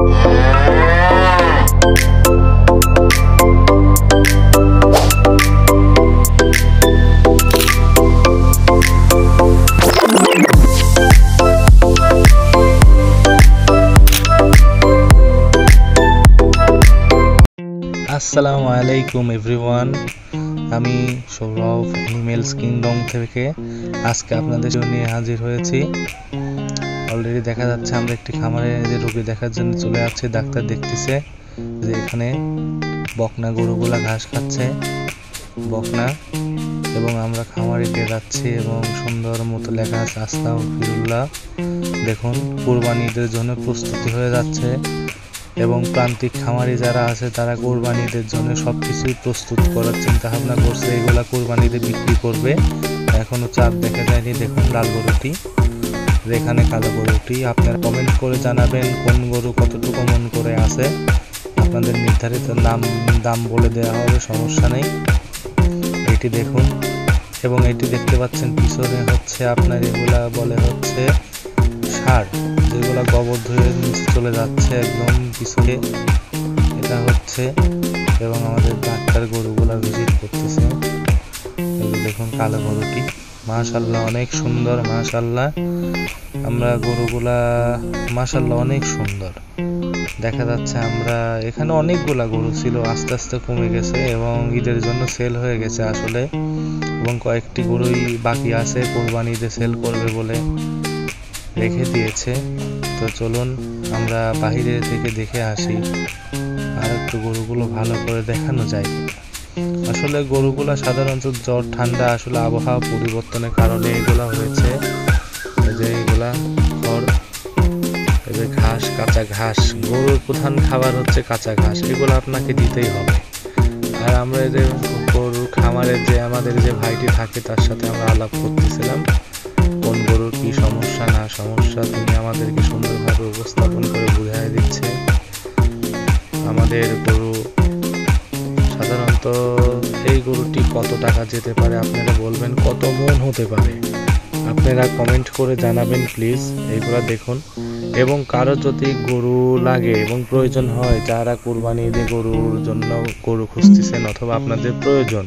আসসালামু আলাইকুম এভরিওয়ান, আমি সৌরভ অ্যানিমেলস কিংডম থেকে আজকে আপনাদের নিয়ে হাজির হয়েছি। অলরেডি দেখা যাচ্ছে আমরা একটি খামারে যে রোগী দেখার জন্য চলে যাচ্ছি। ডাক্তার দেখতেছে যে এখানে বকনা গরুগুলা ঘাস খাচ্ছে বকনা, এবং আমরা খামারিতে যাচ্ছি এবং সুন্দর মতো লেখা আছে আস্তাগফিরুল্লাহ। দেখুন কুরবানিদের জন্য প্রস্তুতি হয়ে যাচ্ছে এবং প্রান্তিক খামারি যারা আছে তারা কোরবানিদের জন্য সবকিছুই প্রস্তুত করার চিন্তা ভাবনা করছে। এগুলা কোরবানিতে বিক্রি করবে। এখনো চাপ দেখা যায়নি। দেখুন লাল গরুটি, এখানে কালো গরুটি। আপনারা কমেন্ট করে জানাবেন কোন গরু কতটুকু মন করে আছে। আপনাদের নির্ধারিত দাম বলে দেওয়া হবে, সমস্যা নেই। এটি দেখুন, এবং এটি দেখতে পাচ্ছেন পিছনে হচ্ছে আপনার এগুলা বলে হচ্ছে ষাঁড়, যেগুলা গোবর ধুয়ে নিচে চলে যাচ্ছে একদম পিছনে। এটা হচ্ছে, এবং আমাদের ডাক্তার গরুগুলা ভিজিট করতেছে। এই যে দেখুন কালো গরুটি, মাশাআল্লাহ অনেক সুন্দর। মাশাআল্লাহ আমরা গরুগুলা মাশাআল্লাহ অনেক সুন্দর দেখা যাচ্ছে। আমরা এখানে অনেকগুলা গরু ছিল, আস্তে আস্তে কমে গেছে এবং ঈদের জন্য সেল হয়ে গেছে আসলে, এবং কয়েকটি গরুই বাকি আছে কোরবানিতে সেল করবে বলে রেখে দিয়েছে। তো চলুন আমরা বাহিরে থেকে দেখে আসি আর একটু গরুগুলো ভালো করে দেখানো যায়। আসলে গরুগুলা সাধারণত জ্বর ঠান্ডা আসলে আবহাওয়া পরিবর্তনের কারণে এগুলা হয়েছে। এই যে এগুলা খড়, এই যে ঘাস, কাঁচা ঘাস। গরুর প্রধান খাবার হচ্ছে কাঁচা ঘাস, এগুলো আপনাকে দিতেই হবে। আর আমরা এই যে গরুর খামারের যে আমাদের যে ভাইটি থাকে তার সাথে আমরা আলাপ করতেছিলাম কোন গরুর কি সমস্যা না সমস্যা, তিনি আমাদেরকে সুন্দরভাবে উপস্থাপন করে বুঝিয়ে দিচ্ছে। আমাদের গরু সাধারণত এই গরুটি কত টাকা যেতে পারে আপনারা বলবেন, কত মন হতে পারে আপনারা কমেন্ট করে জানাবেন প্লিজ। এইগুলা দেখুন, এবং কারো যদি গরু লাগে এবং প্রয়োজন হয়, যারা কুরবানি ঈদে গরুর জন্য গরু খুঁজতেছেন অথবা আপনাদের প্রয়োজন,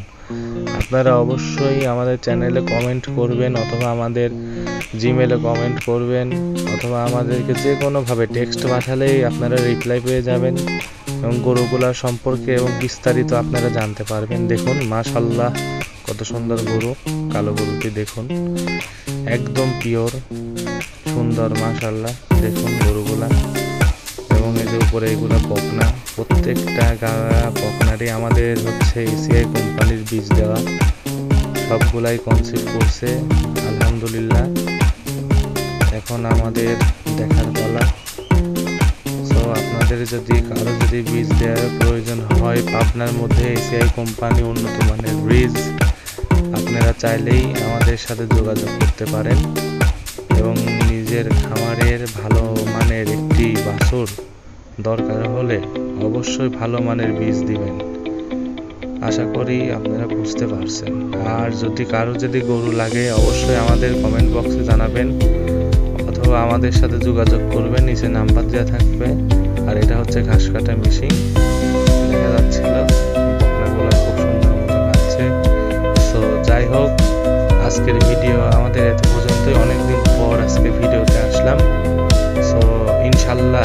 আপনারা অবশ্যই আমাদের চ্যানেলে কমেন্ট করবেন অথবা আমাদের জিমেলে কমেন্ট করবেন অথবা আমাদেরকে যে কোনোভাবে টেক্সট পাঠালেই আপনারা রিপ্লাই পেয়ে যাবেন এবং গরুগুলার সম্পর্কে এবং বিস্তারিত আপনারা জানতে পারবেন। দেখুন মাশাআল্লাহ কত সুন্দর গরু, কালো গরুটি দেখুন একদম পিওর সুন্দর মাশাআল্লাহ। দেখুন গরুগুলা, এবং এই যে উপরে এগুলা বকনা, প্রত্যেকটা বকনারই আমাদের হচ্ছে এসিআই কোম্পানির বীজ দেওয়া, সবগুলাই কনসিভ করছে আলহামদুলিল্লাহ। এখন আমাদের দেখার পালা। সো আপনাদের যদি কারো যদি বীজ দেওয়ার প্রয়োজন হয়, আপনার মধ্যে এসিআই কোম্পানি উন্নত মানের বীজ, আপনারা চাইলেই আমাদের সাথে যোগাযোগ করতে পারেন এবং নিজের খামারের ভালো মানের একটি বাছুর দরকার হলে অবশ্যই ভালো মানের বীজ দিবেন। আশা করি আপনারা বুঝতে পারছেন। আর যদি কারো যদি গরু লাগে অবশ্যই আমাদের কমেন্ট বক্সে জানাবেন অথবা আমাদের সাথে যোগাযোগ করবেন, নিচে নাম্বার দেওয়া থাকবে। আর এটা হচ্ছে ঘাস কাটা মেশিন, দেখা যাচ্ছিল বকনাগুলো খুব সুন্দর মতো খাচ্ছে। সো যাই হোক, আজকের ভিডিও আমাদের এত পর্যন্তই। অনেকদিন পর আজকে ভিডিওতে আসলাম। সো ইনশাল্লাহ